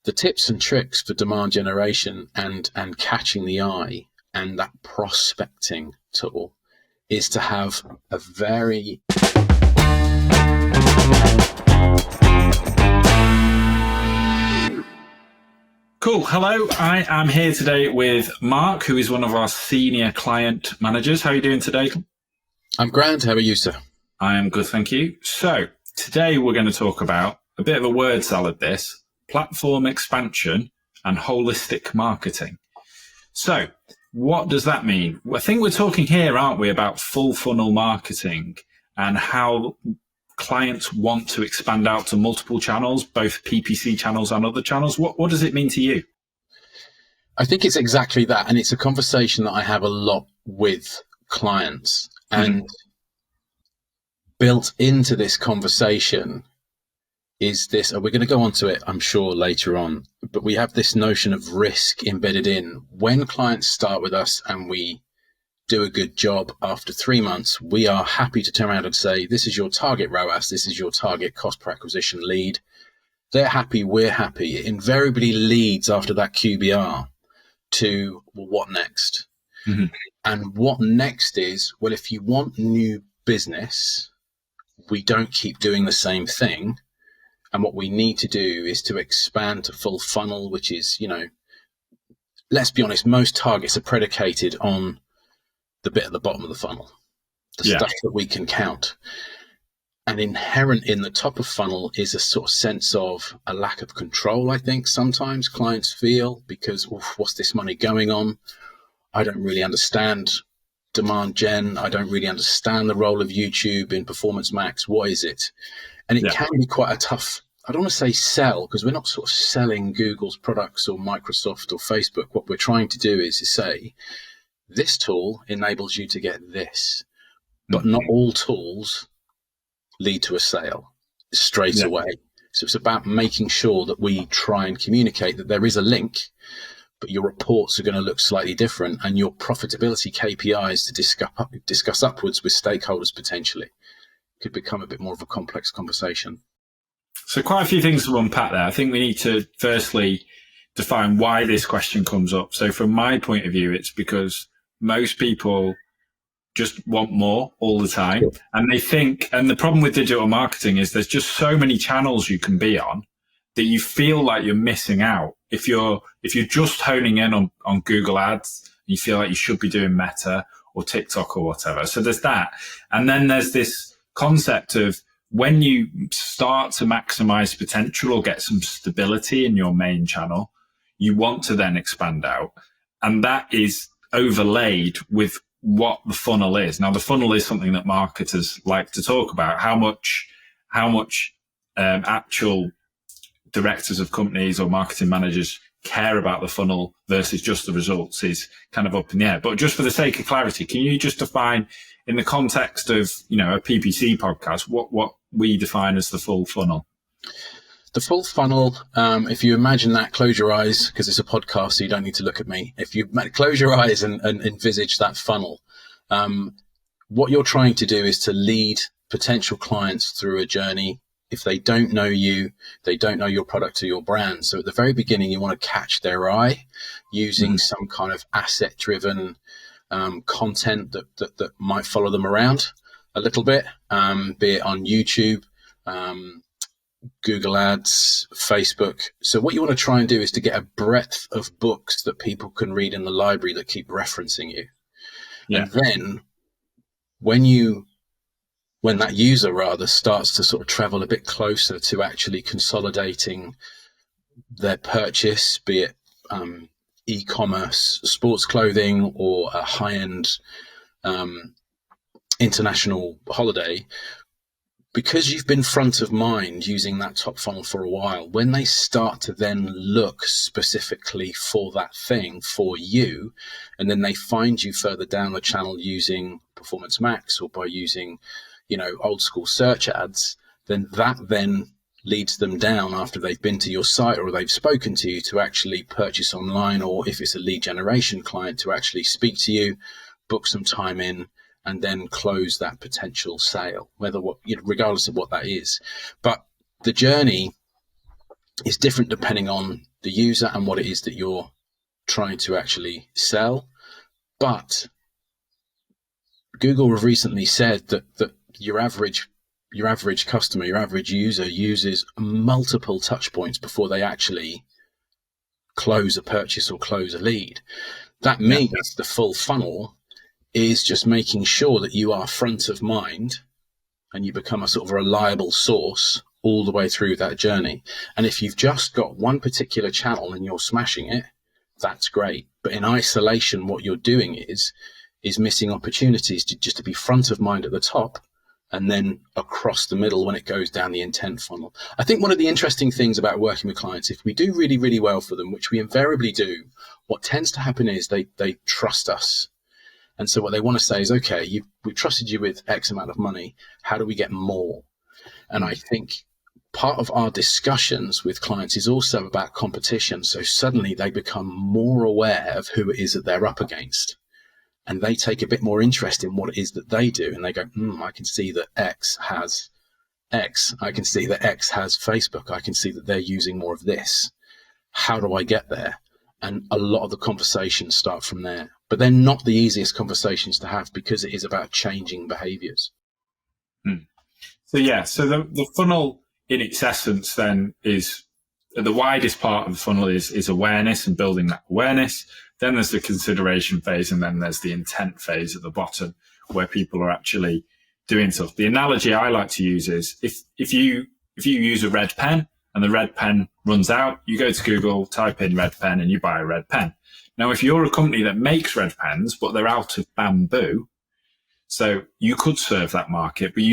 the tips and tricks for demand generation and catching the eye and that prospecting tool is to have a very Cool. Hello, I am here today with Mark, who is one of our senior client managers. How are you doing today? I'm grand. How are you, sir? I am good, thank you. So today we're going to talk about a bit of a word salad, this platform expansion and holistic marketing. So what does that mean? I think we're talking here, aren't we, about full funnel marketing and how clients want to expand out to multiple channels, both PPC channels and other channels. What does it mean to you? I think it's exactly that. And it's a conversation that I have a lot with clients. And built into this conversation is this, and we're going to go on to it, I'm sure, later on, but we have this notion of risk embedded in. When clients start with us and we do a good job, after 3 months, we are happy to turn around and say, this is your target ROAS, this is your target cost per acquisition lead. They're happy, we're happy. It invariably leads after that QBR to, well, what next? And what next is, well, if you want new business, we don't keep doing the same thing. And what we need to do is to expand to full funnel, which is, let's be honest, most targets are predicated on the bit at the bottom of the funnel, the stuff that we can count. And inherent in the top of funnel is a sort of sense of a lack of control, I think sometimes clients feel, because what's this money going on? I don't really understand demand gen. I don't really understand the role of YouTube in Performance Max. What is it? And it can be quite a tough, I don't want to say sell, because we're not sort of selling Google's products or Microsoft or Facebook. What we're trying to do is to say, this tool enables you to get this, but not all tools lead to a sale straight away. So it's about making sure that we try and communicate that there is a link, but your reports are going to look slightly different, and your profitability KPIs to discuss upwards with stakeholders potentially could become a bit more of a complex conversation. So quite a few things to unpack there. I think we need to firstly define why this question comes up. So from my point of view, it's because most people just want more all the time. Sure. And they think, and the problem with digital marketing is there's just so many channels you can be on that you feel like you're missing out. If you're just honing in on Google ads, you feel like you should be doing Meta or TikTok or whatever. So there's that. And then there's this concept of when you start to maximize potential or get some stability in your main channel, you want to then expand out. And that is overlaid with what the funnel is. Now, the funnel is something that marketers like to talk about. How much actual directors of companies or marketing managers care about the funnel versus just the results is kind of up in the air. But just for the sake of clarity, can you just define, in the context of, a PPC podcast, what we define as the full funnel? The full funnel, if you imagine that, close your eyes, because it's a podcast, so you don't need to look at me. If you close your eyes and envisage that funnel, what you're trying to do is to lead potential clients through a journey. If they don't know you, they don't know your product or your brand. So at the very beginning, you want to catch their eye using some kind of asset-driven content that might follow them around a little bit, be it on YouTube, Google Ads, Facebook. So what you want to try and do is to get a breadth of books that people can read in the library that keep referencing you. And then when that user rather starts to sort of travel a bit closer to actually consolidating their purchase, be it e-commerce, sports clothing, or a high-end international holiday, because you've been front of mind using that top funnel for a while, when they start to then look specifically for that thing for you, and then they find you further down the channel using Performance Max or by using, old school search ads, then that leads them down after they've been to your site or they've spoken to you to actually purchase online, or if it's a lead generation client, to actually speak to you, book some time in, and then close that potential sale, regardless of what that is. But the journey is different depending on the user and what it is that you're trying to actually sell. But Google have recently said that your average customer, your average user uses multiple touch points before they actually close a purchase or close a lead. That means the full funnel is just making sure that you are front of mind and you become a sort of reliable source all the way through that journey. And if you've just got one particular channel and you're smashing it, that's great. But in isolation, what you're doing is missing opportunities to be front of mind at the top and then across the middle when it goes down the intent funnel. I think one of the interesting things about working with clients, if we do really, really well for them, which we invariably do, what tends to happen is they trust us. And so what they want to say is, okay, we trusted you with X amount of money. How do we get more? And I think part of our discussions with clients is also about competition. So suddenly they become more aware of who it is that they're up against. And they take a bit more interest in what it is that they do. And they go, I can see that X has X. I can see that X has Facebook. I can see that they're using more of this. How do I get there? And a lot of the conversations start from there. But they're not the easiest conversations to have because it is about changing behaviors. So the funnel in its essence then is the widest part of the funnel is awareness and building that awareness. Then there's the consideration phase, and then there's the intent phase at the bottom where people are actually doing stuff. The analogy I like to use is if you use a red pen and the red pen runs out, you go to Google, type in red pen, and you buy a red pen. Now, if you're a company that makes red pens, but they're out of bamboo, so you could serve that market, but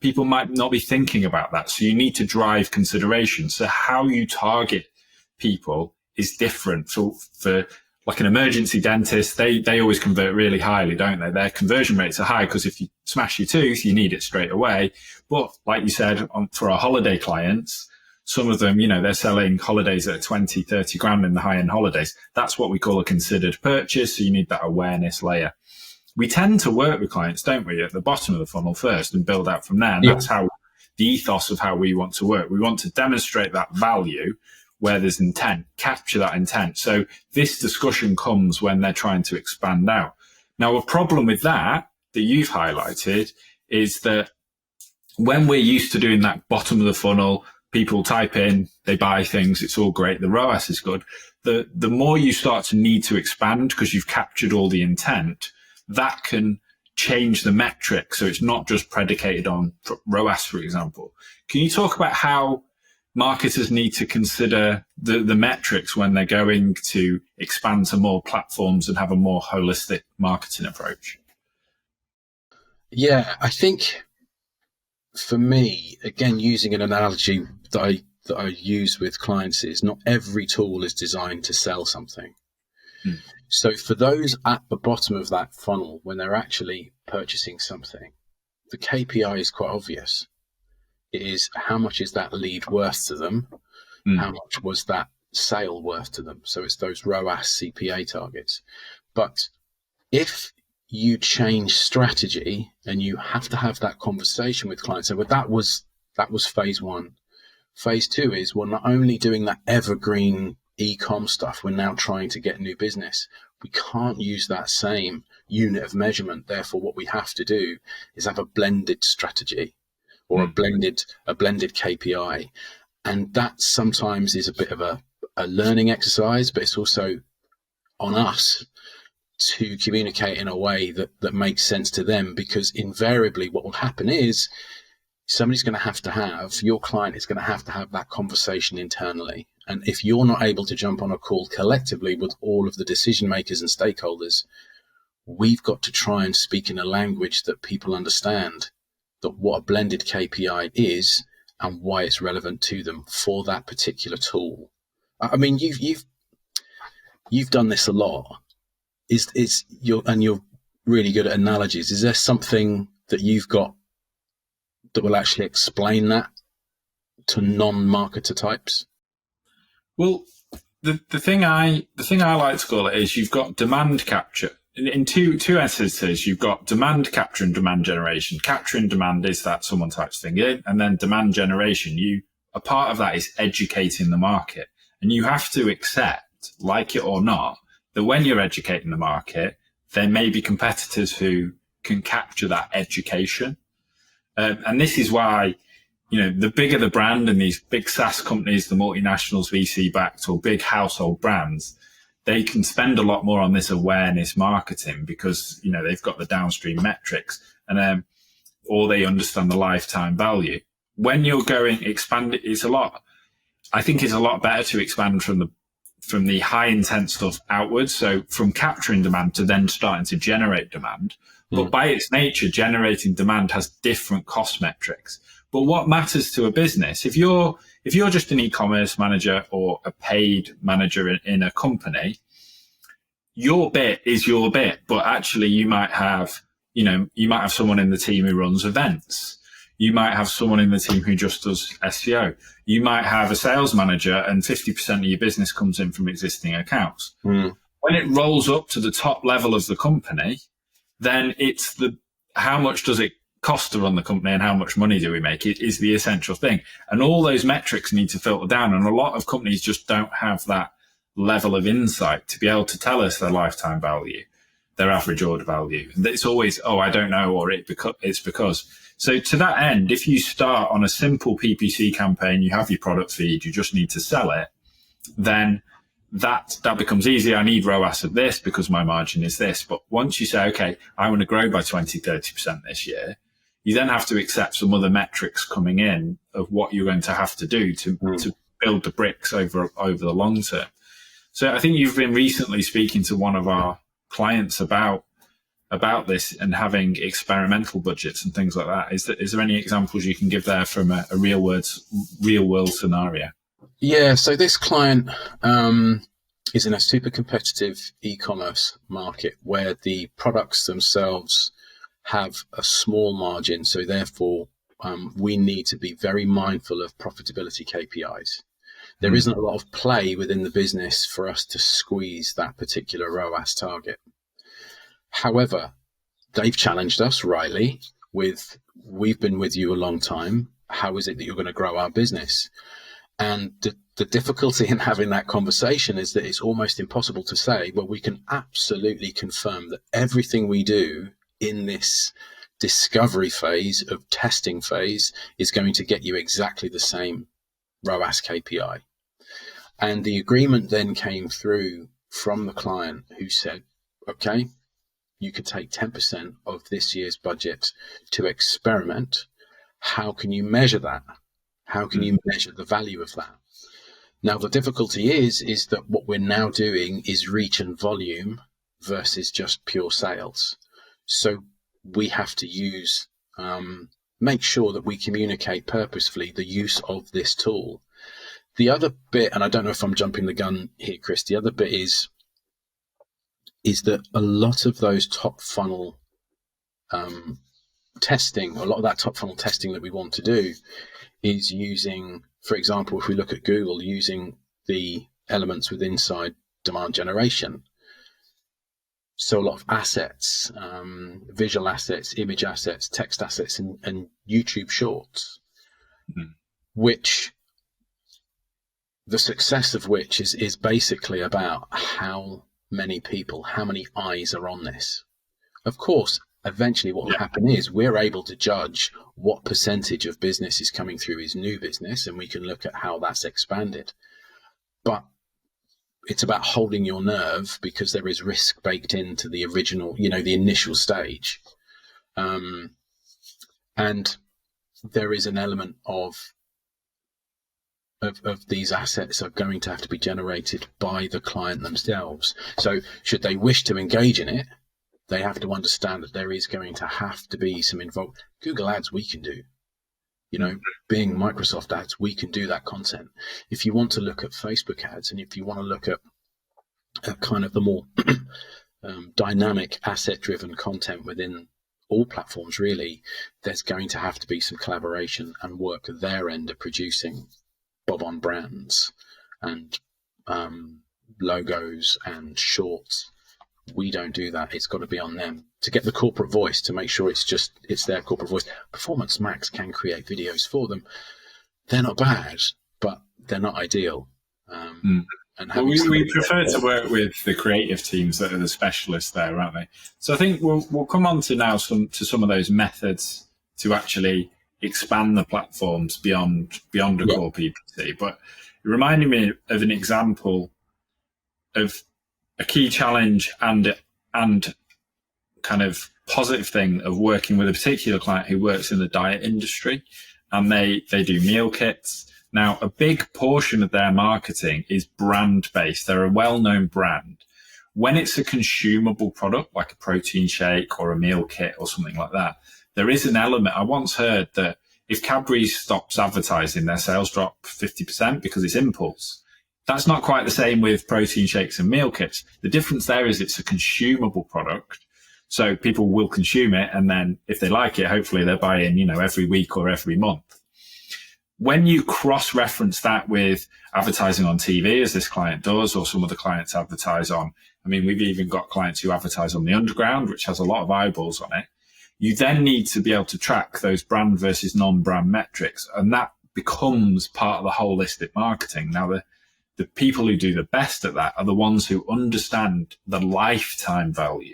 people might not be thinking about that. So you need to drive consideration. So how you target people is different. For like an emergency dentist, they always convert really highly, don't they? Their conversion rates are high because if you smash your tooth, you need it straight away. But like you said, for our holiday clients, some of them, they're selling holidays at 20, 30 grand in the high-end holidays. That's what we call a considered purchase. So you need that awareness layer. We tend to work with clients, don't we, at the bottom of the funnel first and build out from there. And that's how the ethos of how we want to work. We want to demonstrate that value where there's intent, capture that intent. So this discussion comes when they're trying to expand out. Now, a problem with that you've highlighted is that when we're used to doing that bottom of the funnel, people type in, they buy things, it's all great, the ROAS is good. The more you start to need to expand because you've captured all the intent, that can change the metric. So it's not just predicated on ROAS, for example. Can you talk about how marketers need to consider the metrics when they're going to expand to more platforms and have a more holistic marketing approach? Yeah, I think for me, again, using an analogy that I use with clients is not every tool is designed to sell something. So for those at the bottom of that funnel, when they're actually purchasing something, the KPI is quite obvious. It is how much is that lead worth to them? How much was that sale worth to them? So it's those ROAS CPA targets. But if you change strategy and you have to have that conversation with clients, so that was phase one. Phase two is we're not only doing that evergreen e-com stuff, we're now trying to get new business. We can't use that same unit of measurement. Therefore, what we have to do is have a blended strategy or a blended KPI. And that sometimes is a bit of a learning exercise, but it's also on us to communicate in a way that makes sense to them, because invariably what will happen is somebody's going to have your client is going to have that conversation internally. And if you're not able to jump on a call collectively with all of the decision makers and stakeholders, we've got to try and speak in a language that people understand, that what a blended KPI is and why it's relevant to them for that particular tool. I mean, you've done this a lot. You're really good at analogies. Is there something that you've got that will actually explain that to non-marketer types? Well, the thing I like to call it is you've got demand capture in two essences. You've got demand capture and demand generation. Capturing demand is that someone types thing in, and then demand generation. A part of that is educating the market And you have to accept, like it or not, that when you're educating the market, there may be competitors who can capture that education. And this is why, the bigger the brand and these big SaaS companies, the multinationals, VC backed or big household brands, they can spend a lot more on this awareness marketing because, they've got the downstream metrics and, or they understand the lifetime value. When you're going expand, I think it's a lot better to expand from the high intent stuff outwards. So from capturing demand to then starting to generate demand. But by its nature, generating demand has different cost metrics. But what matters to a business, if you're just an e-commerce manager or a paid manager in a company, your bit is your bit. But actually you might have someone in the team who runs events. You might have someone in the team who just does SEO. You might have a sales manager and 50% of your business comes in from existing accounts. When it rolls up to the top level of the company, then it's how much does it cost to run the company and how much money do we make? It is the essential thing. And all those metrics need to filter down. And a lot of companies just don't have that level of insight to be able to tell us their lifetime value, their average order value. And it's always, I don't know, or it's because. So to that end, if you start on a simple PPC campaign, you have your product feed, you just need to sell it, then that becomes easy. I need ROAS at this because my margin is this. But once you say, okay, I want to grow by 20, 30% this year, you then have to accept some other metrics coming in of what you're going to have to do to build the bricks over the long term. So I think you've been recently speaking to one of our clients about this and having experimental budgets and things like that. Is there any examples you can give there from a real world scenario? Yeah, so this client is in a super competitive e-commerce market where the products themselves have a small margin. So therefore, we need to be very mindful of profitability KPIs. There isn't a lot of play within the business for us to squeeze that particular ROAS target. However, they've challenged us rightly with, we've been with you a long time. How is it that you're going to grow our business? And the difficulty in having that conversation is that it's almost impossible to say, well, we can absolutely confirm that everything we do in this discovery phase of testing phase is going to get you exactly the same ROAS KPI. And the agreement then came through from the client who said, okay, you could take 10% of this year's budget to experiment. How can you measure that? How can you measure the value of that? Now, the difficulty is that what we're now doing is reach and volume versus just pure sales. So we have to use, make sure that we communicate purposefully the use of this tool. The other bit, and I don't know if I'm jumping the gun here, Chris, the other bit is that a lot of those top funnel testing, a lot of that top funnel testing that we want to do is using, for example, if we look at Google, using the elements with inside demand generation. So a lot of assets, visual assets, image assets, text assets, and YouTube shorts, which the success of which is basically about how many people, how many eyes are on this. Of course, eventually what will happen is we're able to judge what percentage of business is coming through is new business, and we can look at how that's expanded. But it's about holding your nerve because there is risk baked into the original, the initial stage. And there is an element of these assets are going to have to be generated by the client themselves. So should they wish to engage in it, they have to understand that there is going to have to be some involvement. Google Ads, we can do. Being Microsoft Ads, we can do that content. If you want to look at Facebook ads, and if you want to look at kind of the more dynamic asset-driven content within all platforms, really, there's going to have to be some collaboration and work at their end of producing bob-on brands and logos and shorts. We don't do that. It's got to be on them to get the corporate voice, to make sure it's their corporate voice. Performance Max can create videos for them. They're not bad, but they're not ideal. And well, we prefer to work with the creative teams that are the specialists there, aren't they? So I think we'll come on to now some of those methods to actually expand the platforms beyond a core PPC. But it reminded me of an example of a key challenge and kind of positive thing of working with a particular client who works in the diet industry, and they do meal kits. Now, a big portion of their marketing is brand based. They're a well-known brand. When it's a consumable product like a protein shake or a meal kit or something like that, there is an element. I once heard that if Cadbury's stops advertising, their sales drop 50% because it's impulse. That's not quite the same with protein shakes and meal kits. The difference there is it's a consumable product. So people will consume it, and then if they like it, hopefully they're buying, every week or every month. When you cross-reference that with advertising on TV, as this client does, or some of the clients advertise on, we've even got clients who advertise on the underground, which has a lot of eyeballs on it. You then need to be able to track those brand versus non-brand metrics, and that becomes part of the holistic marketing. Now, the people who do the best at that are the ones who understand the lifetime value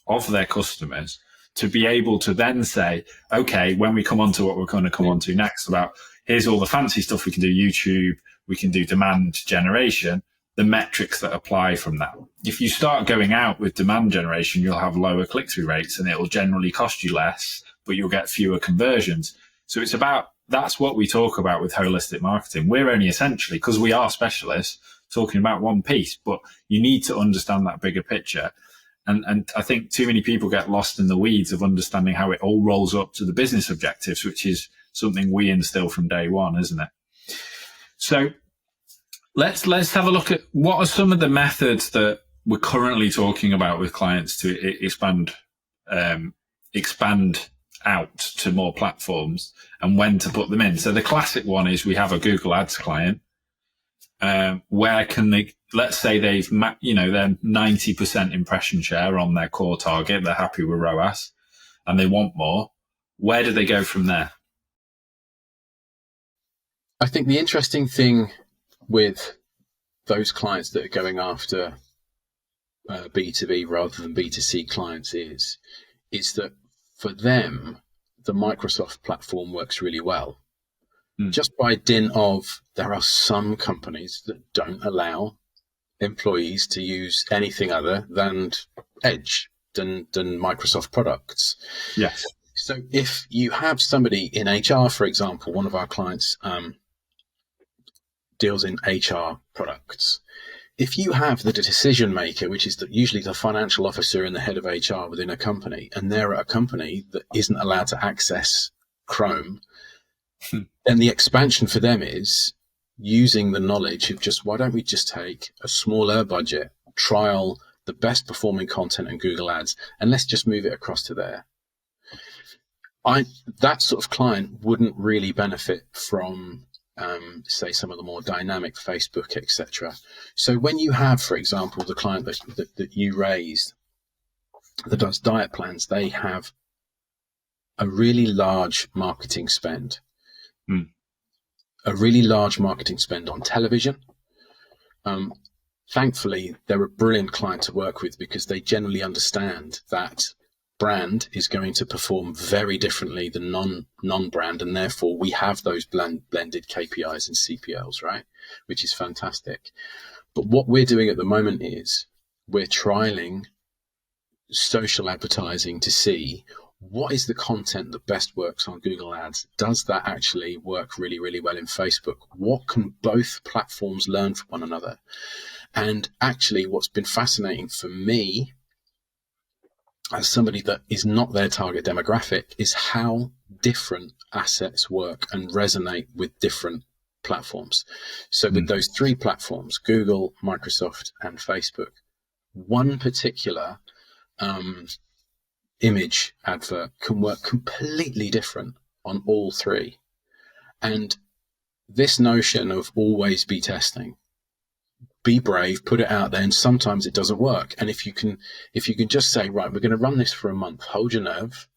of their customers to be able to then say, okay, when we come on to what we're going to come on to next about, here's all the fancy stuff we can do, YouTube, we can do demand generation, the metrics that apply from that. If you start going out with demand generation, you'll have lower click-through rates and it will generally cost you less, but you'll get fewer conversions. So it's about, that's what we talk about with holistic marketing. We're only essentially, because we are specialists, talking about one piece, but you need to understand that bigger picture. And I think too many people get lost in the weeds of understanding how it all rolls up to the business objectives, which is something we instill from day one, isn't it? So let's have a look at what are some of the methods that we're currently talking about with clients to expand out to more platforms and when to put them in. So the classic one is we have a Google Ads client. Where can they, let's say they've, they're 90% impression share on their core target. They're happy with ROAS and they want more. Where do they go from there? I think the interesting thing with those clients that are going after B2B rather than B2C clients is that for them, the Microsoft platform works really well. Just by dint of, there are some companies that don't allow employees to use anything other than Edge, than Microsoft products. Yes. So if you have somebody in HR, for example, one of our clients deals in HR products. If you have the decision maker, which is usually the financial officer and the head of HR within a company, and they're at a company that isn't allowed to access Chrome, then the expansion for them is using the knowledge of just, why don't we just take a smaller budget, trial the best performing content in Google Ads, and let's just move it across to there. That sort of client wouldn't really benefit from, say, some of the more dynamic Facebook, etc. So when you have, for example, the client that you raised that does diet plans, they have a really large marketing spend. A really large marketing spend on television. Thankfully, they're a brilliant client to work with because they generally understand that brand is going to perform very differently than non-brand, and therefore we have those blended KPIs and CPLs, right? Which is fantastic. But what we're doing at the moment is we're trialing social advertising to see what is the content that best works on Google Ads. Does that actually work really, really well in Facebook? What can both platforms learn from one another? And actually, what's been fascinating for me as somebody that is not their target demographic is how different assets work and resonate with different platforms. So with those three platforms, Google, Microsoft, and Facebook, one particular image advert can work completely different on all three. And this notion of always be testing, be brave, put it out there, and sometimes it doesn't work. And if you can just say, right, we're going to run this for a month, hold your nerve.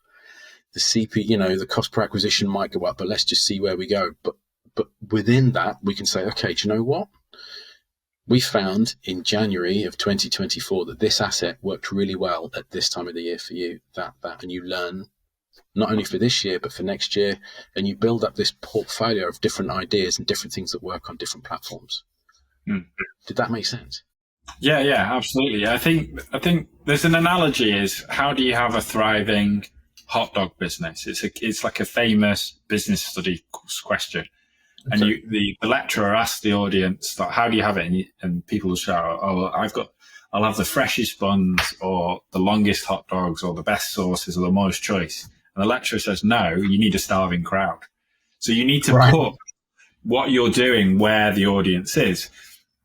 The CP, the cost per acquisition might go up, but let's just see where we go. But within that, we can say, okay, do you know what? we found in January of 2024 that this asset worked really well at this time of the year for you, and you learn not only for this year, but for next year, and you build up this portfolio of different ideas and different things that work on different platforms. Did that make sense? Yeah, absolutely. I think there's an analogy is, how do you have a thriving hot dog business? It's like a famous business study question. And the lecturer asked the audience, like, how do you have it? And people will shout, I'll have the freshest buns, or the longest hot dogs, or the best sauces, or the most choice. And the lecturer says, no, you need a starving crowd. So you need to put what you're doing where the audience is.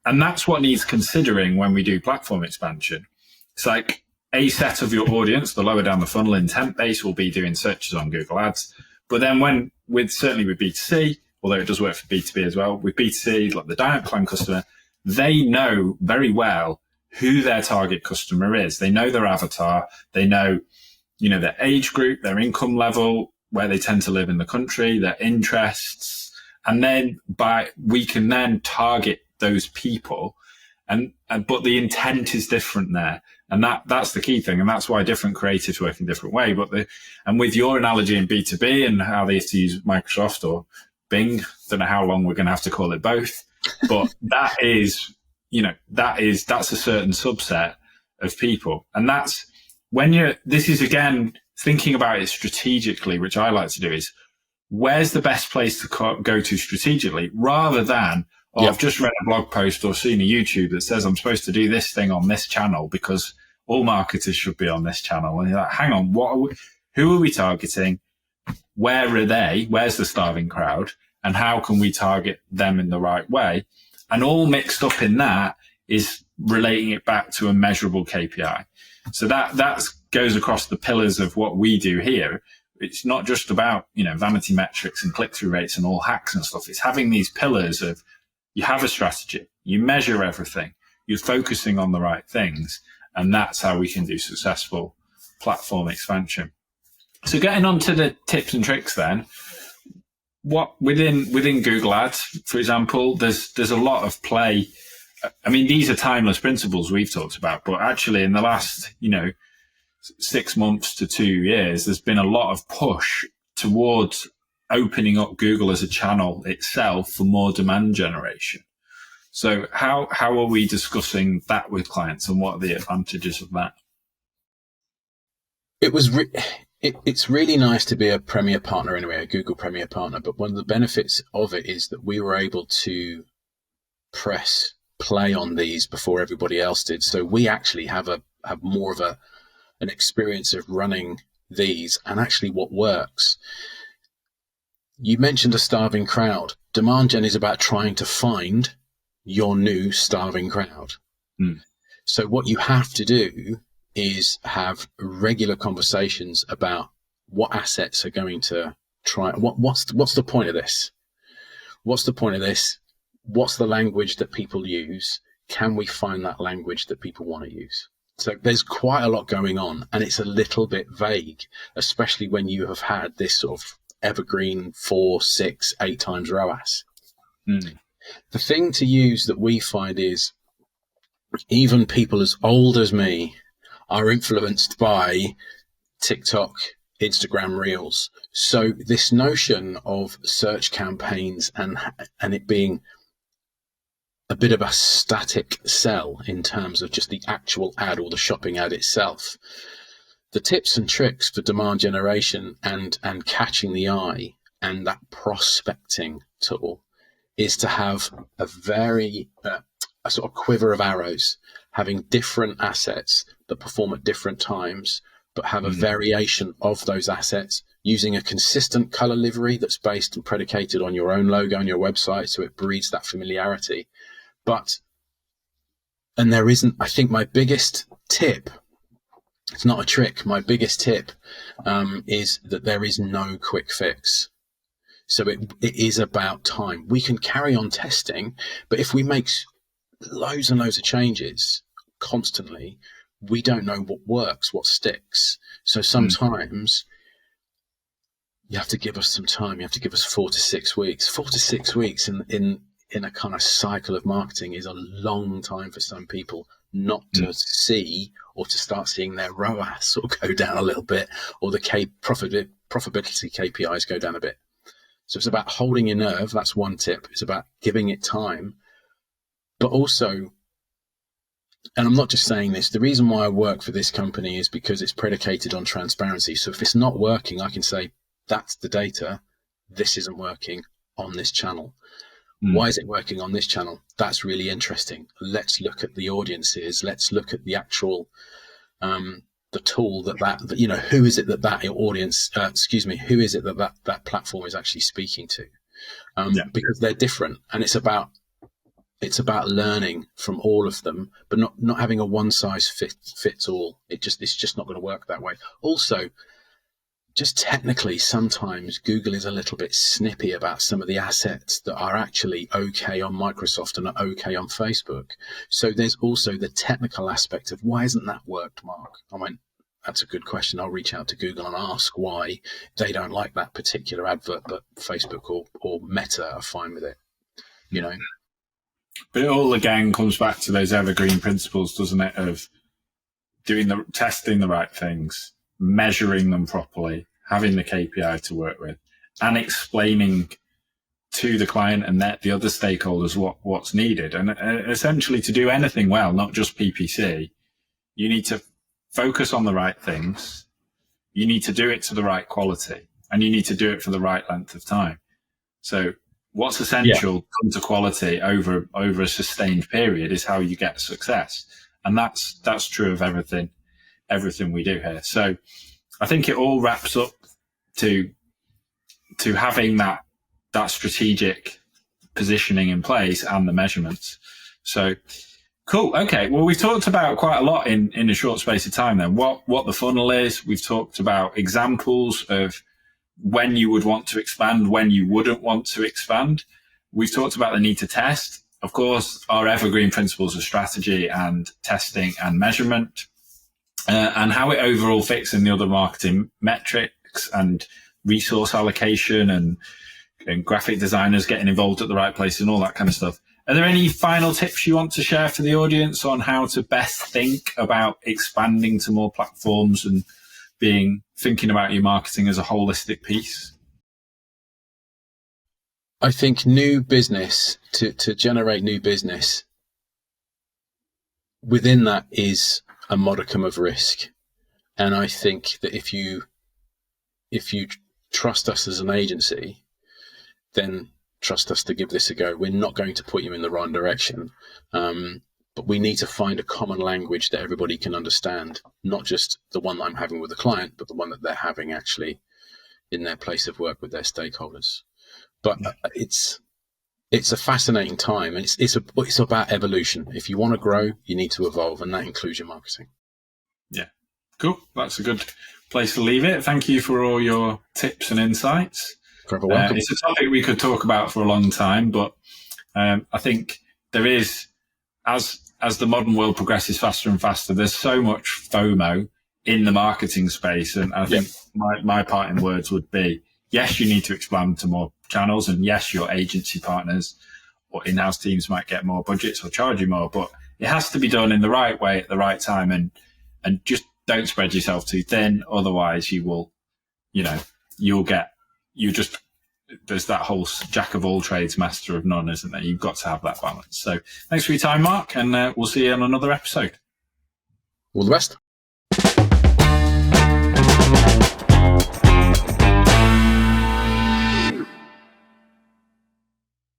And that's what needs considering when we do platform expansion. It's like a set of your audience, the lower down the funnel intent base, will be doing searches on Google Ads. But then certainly with B2C, although it does work for B2B as well, with B2C, like the diet plan customer, they know very well who their target customer is. They know their avatar. They know, their age group, their income level, where they tend to live in the country, their interests. And then we can then target those people. But the intent is different there. And that's the key thing. And that's why different creatives work in different way. And with your analogy in B2B and how they have to use Microsoft or Bing, don't know how long we're going to have to call it both, but that's a certain subset of people. And that's this is again, thinking about it strategically, which I like to do, is where's the best place to go to strategically, rather than, I've just read a blog post or seen a YouTube that says I'm supposed to do this thing on this channel because all marketers should be on this channel. And you're like, hang on, who are we targeting? Where are they? Where's the starving crowd? And how can we target them in the right way? And all mixed up in that is relating it back to a measurable KPI. So that goes across the pillars of what we do here. It's not just about, vanity metrics and click-through rates and all hacks and stuff. It's having these pillars of, you have a strategy, you measure everything, you're focusing on the right things. And that's how we can do successful platform expansion. So getting on to the tips and tricks then, what within Google Ads, for example, there's a lot of play. I mean, these are timeless principles we've talked about, but actually in the last, 6 months to 2 years, there's been a lot of push towards opening up Google as a channel itself for more demand generation. So how are we discussing that with clients, and what are the advantages of that? It's really nice to be a Premier partner anyway, a Google Premier partner. But one of the benefits of it is that we were able to press play on these before everybody else did. So we actually have more of an experience of running these and actually what works. You mentioned a starving crowd. Demand gen is about trying to find your new starving crowd. So what you have to do is have regular conversations about what assets are going to try. What's the point of this? What's the point of this? What's the language that people use? Can we find that language that people want to use? So there's quite a lot going on, and it's a little bit vague, especially when you have had this sort of evergreen 4, 6, 8 times ROAS. The thing to use that we find is even people as old as me are influenced by TikTok, Instagram Reels. So this notion of search campaigns and it being a bit of a static sell in terms of just the actual ad or the shopping ad itself. The tips and tricks for demand generation and catching the eye and that prospecting tool is to have a very a sort of quiver of arrows, having different assets that perform at different times, but have a variation of those assets, using a consistent color livery that's based and predicated on your own logo on your website, so it breeds that familiarity. And there isn't, I think my biggest tip, it's not a trick, my biggest tip is that there is no quick fix. So it is about time. We can carry on testing, but if we make loads and loads of changes constantly, we don't know what works, what sticks. So sometimes you have to give us some time. You have to give us 4 to 6 weeks. 4 to 6 weeks in in a kind of cycle of marketing is a long time for some people not to see, or to start seeing their ROAS sort of go down a little bit, or the profitability KPIs go down a bit. So it's about holding your nerve. That's one tip. It's about giving it time, but also, and I'm not just saying this, the reason why I work for this company is because it's predicated on transparency. So if it's not working, I can say, that's the data. This isn't working on this channel. Why is it working on this channel? That's really interesting. Let's look at the audiences. Let's look at the actual, the tool that you know, who is it that audience, who is it that platform is actually speaking to? Because they're different, and it's about learning from all of them, but not having a one size fits all. It's just not going to work that way. Also, just technically, sometimes Google is a little bit snippy about some of the assets that are actually okay on Microsoft and are okay on Facebook. So there's also the technical aspect of, why hasn't that worked, Mark? I went, that's a good question. I'll reach out to Google and ask why they don't like that particular advert, but Facebook or Meta are fine with it, you know? But it all again comes back to those evergreen principles, doesn't it? Of testing the right things, measuring them properly, having the KPI to work with, and explaining to the client and the other stakeholders what's needed. And essentially, to do anything well, not just PPC, you need to focus on the right things. You need to do it to the right quality, and you need to do it for the right length of time. So what's essential to quality over a sustained period is how you get success. And that's true of everything we do here. So I think it all wraps up to having that strategic positioning in place and the measurements. So cool. Okay. Well, we've talked about quite a lot in a short space of time then. What the funnel is. We've talked about examples of when you would want to expand, when you wouldn't want to expand. We've talked about the need to test. Of course, our evergreen principles of strategy and testing and measurement, and how it overall fits in the other marketing metrics and resource allocation and graphic designers getting involved at the right place and all that kind of stuff. Are there any final tips you want to share for the audience on how to best think about expanding to more platforms and thinking about your marketing as a holistic piece? I think new business, to generate new business, within that is a modicum of risk. And I think that if you trust us as an agency, then trust us to give this a go. We're not going to put you in the wrong direction. But we need to find a common language that everybody can understand, not just the one that I'm having with the client, but the one that they're having actually in their place of work with their stakeholders. But it's a fascinating time, and it's about evolution. If you want to grow, you need to evolve, and that includes your marketing. Yeah, cool. That's a good place to leave it. Thank you for all your tips and insights. Forever welcome. It's a topic we could talk about for a long time, but I think there is, as the modern world progresses faster and faster, there's so much FOMO in the marketing space. And I think my parting words would be, yes, you need to expand to more channels, and yes, your agency partners or in-house teams might get more budgets or charge you more, but it has to be done in the right way at the right time, and just don't spread yourself too thin. Otherwise there's that whole jack of all trades, master of none, isn't there? You've got to have that balance. So thanks for your time, Mark, and we'll see you on another episode. All the best.